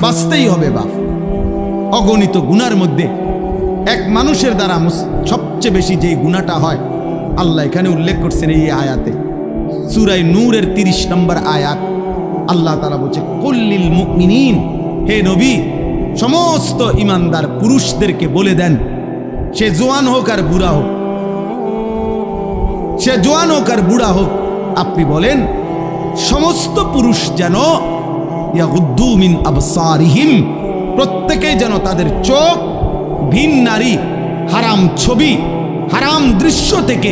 বাঁচতেই হবে বাপ। অগণিত গুনার মধ্যে এক মানুষের দ্বারা সবচেয়ে বেশি যে গুনাহটা হয় আল্লাহ এখানে উল্লেখ করছেন এই আয়াতে, সূরা নূরের 30 নম্বর আয়াত। আল্লাহ তাআলা বলছে, কুল্লিল মুমিনিন, হে নবী সমস্ত ইমানদার পুরুষদেরকে বলে দেন, সে জোয়ান হোক আর বুড়া হোক, সে জোয়ান হোক আর বুড়া হোক, আপনি বলেন সমস্ত পুরুষ যেন ইয়াগুদ্দু মিন আবসারিহিম, প্রত্যেকেই যেন তাদের চোখ ভিন নারী, হারাম ছবি, হারাম দৃশ্য থেকে,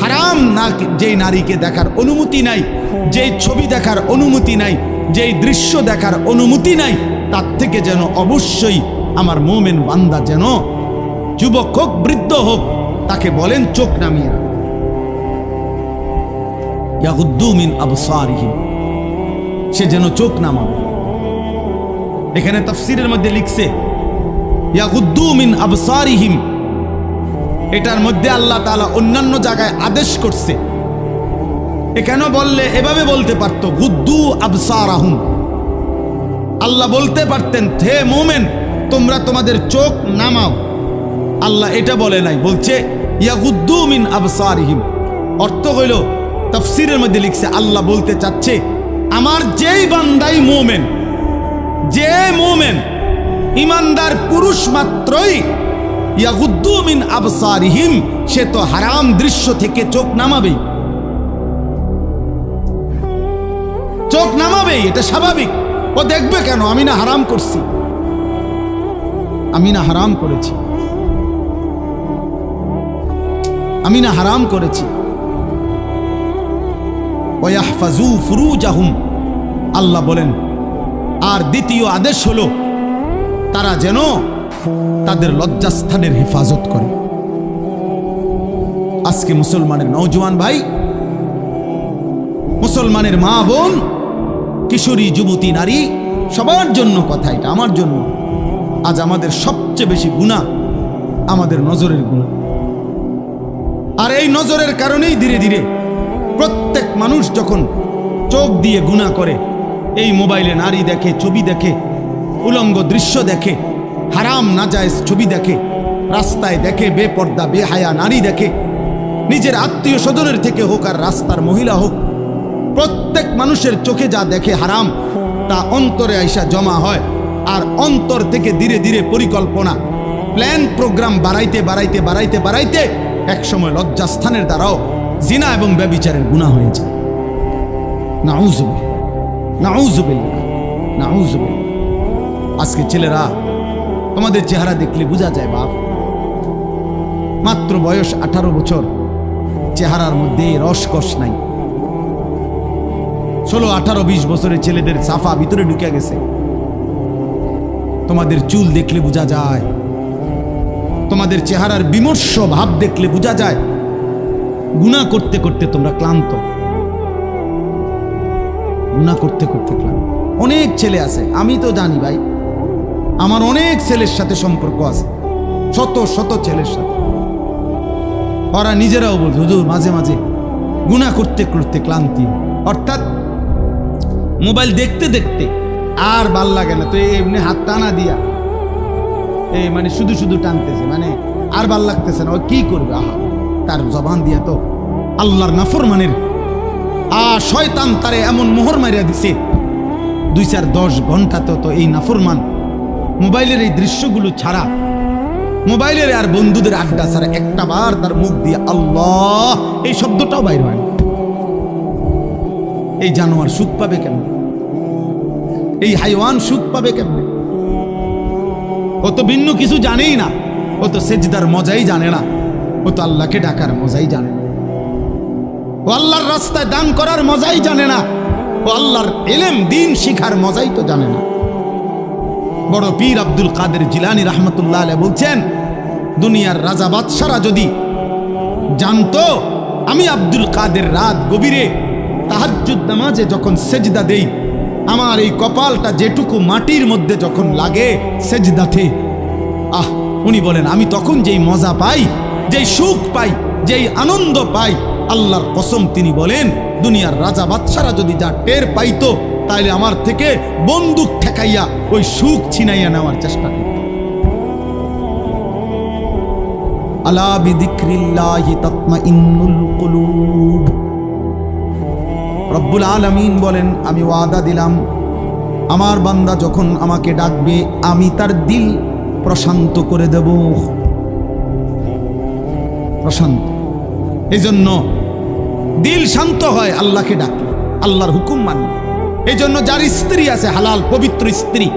হারাম না যেই নারীকে দেখার অনুমতি নাই, যেই ছবি দেখার অনুমতি নাই, যেই দৃশ্য দেখার অনুমতি নাই, তার থেকে যেন অবশ্যই আমার মুমিন বান্দা যেন যুবক হোক বৃদ্ধ হোক তাকে বলেন চোখ নামিয়ে রাখ। ইয়াগুদ্দু মিন আবসারিহিম, সে যেন চোখ নামাবে। এখানে তাফসীরের মধ্যে লিখছে ইয়াগুদ্দু মিন আবসারিহিম, এটার মধ্যে আল্লাহ তাআলা অন্যান্য জায়গায় আদেশ করছে। এখানে বললে এভাবে বলতে পারত, গুদ্দু আবসারাহুম, আল্লাহ বলতে পারতেন হে মুমিন তোমরা তোমাদের চোখ নামাও। আল্লাহ এটা বলে নাই, বলছে ইয়াগুদ্দু মিন আবসারিহিম। অর্থ হইল তাফসীরের মধ্যে লিখছে আল্লাহ বলতে চাচ্ছে আমার যেই বান্দাই মুমিন, যে মুমিন ইমানদার পুরুষ মাত্রই ইয়াগুদ্দু মিন আবসারিহিম, সে তো হারাম দৃশ্য থেকে চোখ নামাবে, চোখ নামাবে, এটা স্বাভাবিক। ও দেখবে কেন? আমি না হারাম করছি, আমি না হারাম করেছি, আমি না হারাম করেছি। ওয়াহফাজু ফুরুজাহুম, আল্লাহ বলেন আর দ্বিতীয় আদেশ হলো তারা যেন তাদের লজ্জাস্থানের হেফাজত করে। আজকে মুসলমানের নওজোয়ান ভাই, মুসলমানের মা বোন, কিশোরী যুবতী নারী, সবার জন্য কথা এটা, আমার জন্য। আজ আমাদের সবচেয়ে বেশি গুনাহ আমাদের নজরের গুনাহ, আর এই নজরের কারণেই ধীরে ধীরে প্রত্যেক মানুষ যখন চোখ দিয়ে গুনাহ করে, এই মোবাইলে নারী দেখে, ছবি দেখে, উলঙ্গ দৃশ্য দেখে, হারাম নাজায়েজ ছবি দেখে, রাস্তায় দেখে বেপর্দা বেহায়া নারী দেখে, নিজের আত্মীয় স্বজনের থেকে হোক আর রাস্তার মহিলা হোক, প্রত্যেক মানুষের চোখে যা দেখে হারাম তা অন্তরে আইসা জমা হয়। আর অন্তর থেকে ধীরে ধীরে পরিকল্পনা, প্ল্যান, প্রোগ্রাম বাড়াইতে বাড়াইতে বাড়াইতে বাড়াইতে একসময় লজ্জাস্থানের দ্বারাও জিনা এবং ব্যভিচারের গুনাহ হয়ে যায়। নাউযুবিল্লাহ, নাউযুবিল্লাহ, নাউযুবিল্লাহ। আজকে ছেলেরা তোমাদের চেহারা দেখলে বোঝা যায় বাপ, মাত্র বয়স 18 বছর, চেহারার মধ্যে রসকস নাই। 16, 18, 20 বছরের ছেলেদের সাফা ভিতরে ঢুকে গেছে। তোমাদের চুল দেখলে বোঝা যায়, তোমাদের চেহারার বিমর্ষ ভাব দেখলে বোঝা যায় গুনাহ করতে করতে তোমরা ক্লান্ত, গুনাহ করতে করতে ক্লান্ত। অনেক ছেলে আছে, আমি তো জানি ভাই, আমার অনেক ছেলের সাথে সম্পর্ক আছে, শত শত ছেলের সাথে। ওরা নিজেরাও বলছে হুজুর মাঝে মাঝে গুনাহ করতে করতে ক্লান্তি, অর্থাৎ মোবাইল দেখতে দেখতে আর ভাল লাগে না, তো এমনি হাত টানা দিয়া এই মানে শুধু শুধু টানতেছে, মানে আর ভাল লাগতেছে না, ও কি করবে? আহা, তার জবান দিয়া তো আল্লাহর নাফরমানের শয়তান তারে এমন মোহর মারিয়া দিছে, 2-4-10 ঘন্টাতে তো এই নাফরমান মোবাইলের এই দৃশ্যগুলো ছাড়া, মোবাইলের আর বন্ধুদের আড্ডা ছাড়া একটা বার তার মুখ দিয়ে আল্লাহ এই শব্দটাও বাইর হয় না। এই জানোয়ার সুখ পাবে কেন? এই হাইওয়ান সুখ পাবে কেমনে? ও তো ভিন্ন কিছু জানেই না, ও তো সেজদার মজাই জানে না, ও তো আল্লাহকে ডাকার মজাই জানে না, ও আল্লাহর রাস্তায় দান করার মজাই জানে না, ও আল্লাহর ইলম দ্বীন শিখার মজাই তো জানে না। বড় পীর আব্দুল কাদের জিলানী রাহমাতুল্লাহ আলাইহি বলছেন, দুনিয়ার রাজা বাদশারা যদি জানতো আমি আব্দুল কাদের রাত গভীরে তাহাজ্জুদ নামাজে যখন সেজদা দেই, আমার এই কপালটা যেটুকু মাটির মধ্যে যখন লাগে সেজদাতে, উনি বলেন আমি তখন যেই মজা পাই, যেই সুখ পাই, যেই আনন্দ পাই, আল্লাহর কসম তিনি বলেন দুনিয়ার রাজা বাদশারা যদি যা টের পাইতো তাইলে আমার থেকে বন্দুক ঠেকাইয়া ওই সুখ ছিনাইয়া নেওয়ার চেষ্টা করত। আলা বিযিকরিল্লাহি তাতমাইন্নুল কুলুব। রব্বুল আলামিন বলেন, আমি ওয়াদা দিলাম আমার বান্দা যখন আমাকে ডাকবে আমি তার দিল প্রশান্ত করে দেব। প্রশান্ত, এই জন্য দিল শান্ত হয় আল্লাহকে ডাকে, আল্লাহর হুকুম মানে। এই জন্য যার স্ত্রী আছে হালাল পবিত্র স্ত্রী,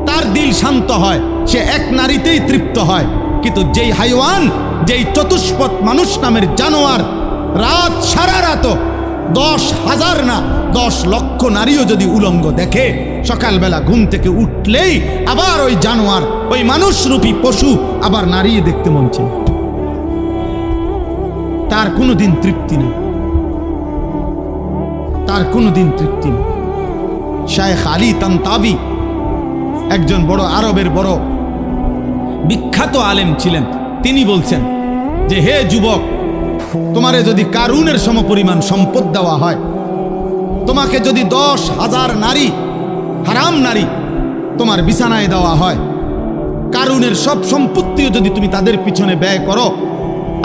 তার দিল শান্ত হয়, সে এক নারীতেই তৃপ্ত হয়। কিন্তু যেই হাইওয়ান, যেই চতুষ্পদ মানুষ নামের জানোয়ার রাত সারা রাত 10,000 না 10 লক্ষ নারীও যদি উলঙ্গ দেখে, সকালবেলা ঘুম থেকে উঠলেই আবার ওই জানোয়ার, ওই মানুষরূপী পশু আবার নারী দেখতে মন চায়। তার কোনোদিন তৃপ্তি নেই, তার কোনোদিন তৃপ্তি নেই। শায়েখ আলী তানতাবি একজন বড় আরবের বড় বিখ্যাত আলেম ছিলেন। তিনি বলছেন যে, হে যুবক, তোমারে যদি কারুনের সমপরিমাণ সম্পদ দেওয়া হয়, তোমাকে যদি 10,000 নারী, হারাম নারী তোমার বিছানায় দেওয়া হয়, কারুনের সব সম্পত্তিও যদি তুমি তাদের পিছনে ব্যয় করো,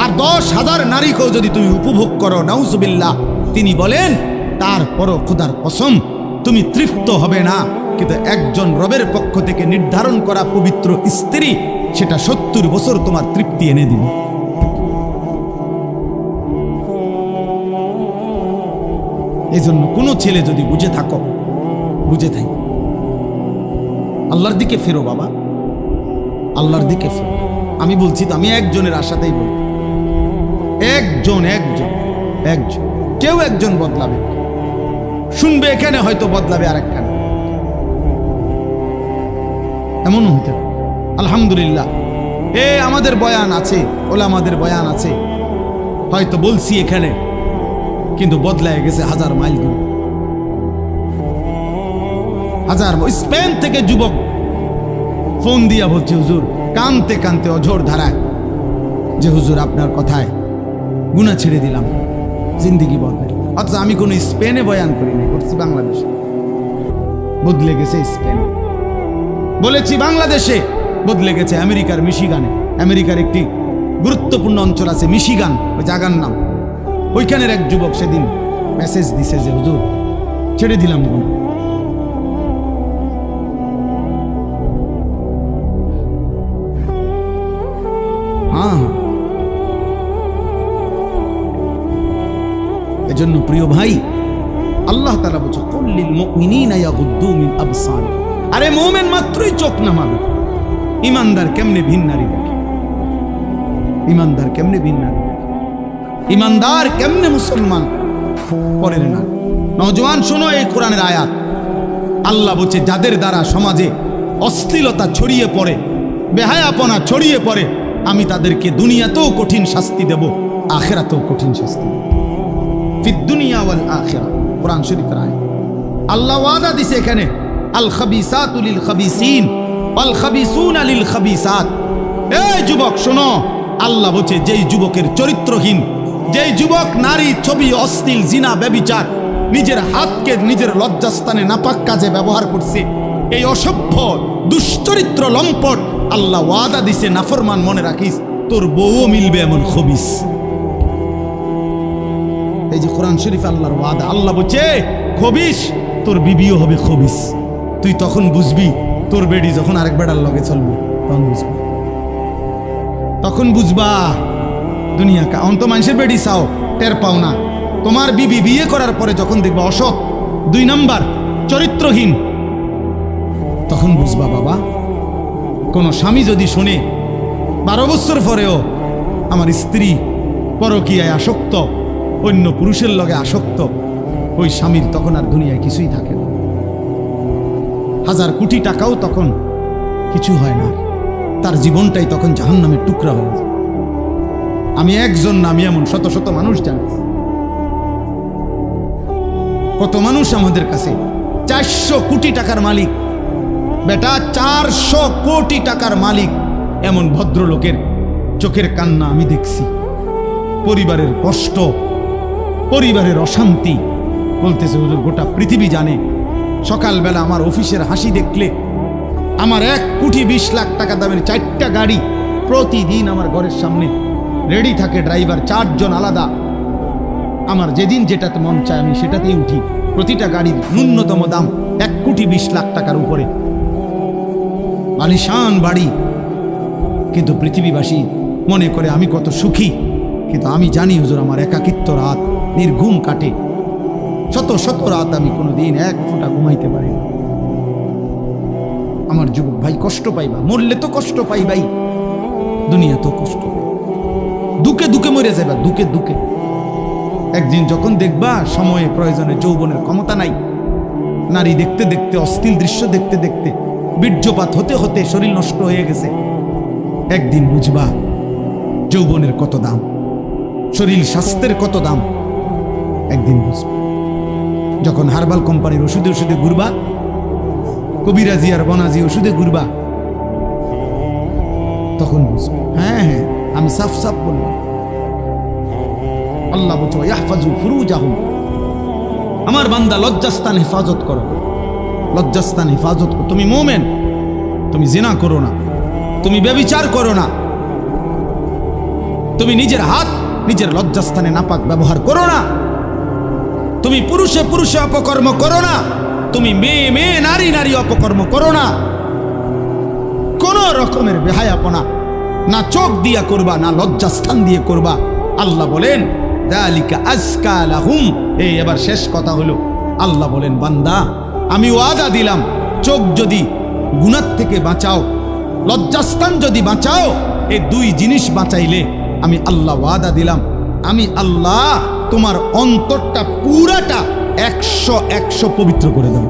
আর 10,000 নারীকেও যদি তুমি উপভোগ করো, নাউজুবিল্লাহ, তিনি বলেন তারপরও খোদার কসম তুমি তৃপ্ত হবে না। কিন্তু একজন রবের পক্ষ থেকে নির্ধারণ করা পবিত্র স্ত্রী, সেটা 70 বছর তোমার তৃপ্তি এনে দিবে। এই জন্য কোনো ছেলে যদি বুঝে থাকো, বুঝে থাকো, আল্লাহর দিকে ফেরো বাবা, আল্লাহর দিকে ফেরো। আমি বলছি তো, আমি একজনের আশাতেই বলি, একজন কেউ একজন বদলাবে, শুনবে এখানে, হয়তো বদলাবে আরেকখানে, এমনও হইতে পারে। আলহামদুলিল্লাহ, আমাদের বয়ান আছে, ওলামাদের বয়ান আছে, হয়তো বলছি এখানে, কিন্তু বদলায় গেছে 1000 মাইল দূর। 1000 স্পেন থেকে যুবক ফোন দিয়া বলছে, হুজুর, কানতে কানতে অঝোর ধারায়, যে হুজুর আপনার কথায় গুনাহ ছেড়ে দিলাম, জিন্দিগি বদলে। অথচ আমি কোনো স্পেনে বয়ান করি নাই, করছি বাংলাদেশে। বদলে গেছে স্পেন, বলেছি বাংলাদেশে, বদলে গেছে আমেরিকার মিশিগানে। আমেরিকার একটি গুরুত্বপূর্ণ অঞ্চল আছে মিশিগান, ওই জায়গার নাম। ওইখানের এক যুবক সেদিন মেসেজ দিছে যে, হুজুর ছেড়ে দিলাম গুনাহ। হ্যাঁ, এজন্য প্রিয় ভাই, আল্লাহ তাআলা বলছে, কুল্লিল মুমিনিনা ইয়াগুদ্দু মিন আবসারিহিম। আরে মুমিন মাত্রই চোখ নামাবে। ইমানদার কেমনে ভিন নারী দেখে? ইমানদার কেমনে ভিন নারী দেখে? ইমানদার কেমনে মুসলমান পরের না? নওজওয়ান শোনো এই কোরআনের আয়াত। আল্লাহ বলছে, যাদের দ্বারা সমাজে অশ্লীলতা ছড়িয়ে পড়ে, বেহায়াপনা ছড়িয়ে পড়ে, আমি তাদেরকে দুনিয়াতেও কঠিন শাস্তি দেব, আখিরাতেও কঠিন শাস্তি দেব। ফিদ দুনিয়া ওয়াল আখিরা, কোরআন শরীফের আয়াত। আল্লাহ ওয়াদা দিছে এখানে, আল খাবিসাতু লিল খাবিসিন ওয়াল খাবিসুনা লিল খাবিসাত। এই যুবক শোনো, আল্লাহ বলছে, যেই যুবকের চরিত্রহীন, যেই যুবক নারী, ছবি, অশ্লীল, জিনা, ব্যভিচার, নিজের হাতকে নিজের লজ্জাস্থানে নাপাক কাজে ব্যবহার করছে, এই অসভ্য দুশ্চরিত্র লম্পট, আল্লাহ ওয়াদা দিছে, নাফরমান, মনে রাখিস তোর বউও মিলবে এমন খবিস। এই যে কোরআন শরীফ আল্লাহর ওয়াদা। আল্লাহ বলছে, খবিস, তোর বিবিও হবে খবিস। তুই তখন বুঝবি, তোর বেডি যখন আরেক বেড়ার লগে চলবে, তখন বুঝবি, তখন বুঝবা দুনিয়া কা। অন্ত মানুষের বেডি চাও, টের পাও না। তোমার বিবি বিয়ে করার পরে যখন দেখবা অসৎ, 2 নাম্বার, চরিত্রহীন, তখন বুঝবা বাবা। কোন স্বামী যদি শোনে 12 বছর পরেও আমার স্ত্রী পরকীয়ায় আসক্ত, অন্য পুরুষের লগে আসক্ত, ওই স্বামীর তখন আর দুনিয়ায় কিছুই থাকে না। 1000 কোটি টাকাও তখন কিছু হয় না, তার জীবনটাই তখন জাহান্নামের টুকরা হয়ে যায়। আমি একজন না, আমি এমন শত শত মানুষ জানি। কত মানুষ আমাদের কাছে 400 কোটি টাকার মালিক, বেটা 400 কোটি টাকার মালিক, এমন ভদ্রলোকের চোখের কান্না আমি দেখছি। পরিবারের কষ্ট, পরিবারের অশান্তি, বলতেছে হুজুর গোটা পৃথিবী জানে সকালবেলা আমার অফিসের হাসি দেখলে, আমার 1,20,00,000 টাকা দামের 4টা গাড়ি প্রতিদিন আমার ঘরের সামনে রেডি থাকে, ড্রাইভার 4 জন আলাদা। আমার যেদিন যেটাতে মন চায় আমি সেটাতেই উঠি। প্রতিটা গাড়ির ন্যূনতম দাম 1,20,00,000 টাকার উপরে, আলিশান বাড়ি। কিন্তু পৃথিবীবাসী মনে করে আমি কত সুখী, কিন্তু আমি জানি হুজুর আমার একাকিত্ব রাত নির্ঘুম কাটে। শত শত রাত আমি কোনোদিন 1 ফোঁটা ঘুমাইতে পারি না। আমার যুবক ভাই কষ্ট পাইবা, মরলে তো কষ্ট পাইবাই, দুনিয়া তো কষ্ট, দুকে দুকে মরে যাবা, দুকে দুকে। একদিন যখন দেখবা সময়ে প্রয়োজনে যৌবনের ক্ষমতা নাই, নারী দেখতে দেখতে, অশ্লীল দৃশ্য দেখতে দেখতে, বীর্যপাত হতে হতে শরীর নষ্ট হয়ে গেছে, একদিন বুঝবা যৌবনের কত দাম, শরীর স্বাস্থ্যের কত দাম, একদিন বুঝবা। যখন হার্বাল কোম্পানির ওষুধে ওষুধে ঘুরবা, কবিরাজি আর বনাজি ওষুধে ঘুরবা, তখন বুঝবা। হ্যাঁ হ্যাঁ, আমি সাফ সাফ বললাম। আল্লাহ বলছে ইয়াহফাজু ফুরুজাহুম, আমার বান্দা লজ্জাস্থান হেফাজত করো, লজ্জাস্থান হেফাজত করো। তুমি মুমিন, তুমি জিনা করো না, তুমি ব্যভিচার করো না, তুমি নিজের হাত নিজের লজ্জাস্থানে নাপাক ব্যবহার করো না, তুমি পুরুষে পুরুষে অপকর্ম করো না, তুমি মেয়ে মেয়ে নারী নারী অপকর্ম করো না। কোন রকমের বেহায়াপনা না চোখ দিয়া করবা, না লজ্জাস্থান দিয়ে করবা। আল্লাহ বলেন যালিকা আজকা লাহুম। এই এবার শেষ কথা হলো, আল্লাহ বলেন বান্দা আমি ওয়াদা দিলাম, চোখ যদি গুনাহ থেকে বাঁচাও, লজ্জাস্থান যদি বাঁচাও, এই 2 জিনিস বাঁচাইলে আমি আল্লাহ ওয়াদা দিলাম, আমি আল্লাহ তোমার অন্তরটা পুরাটা 100 পবিত্র করে দেব।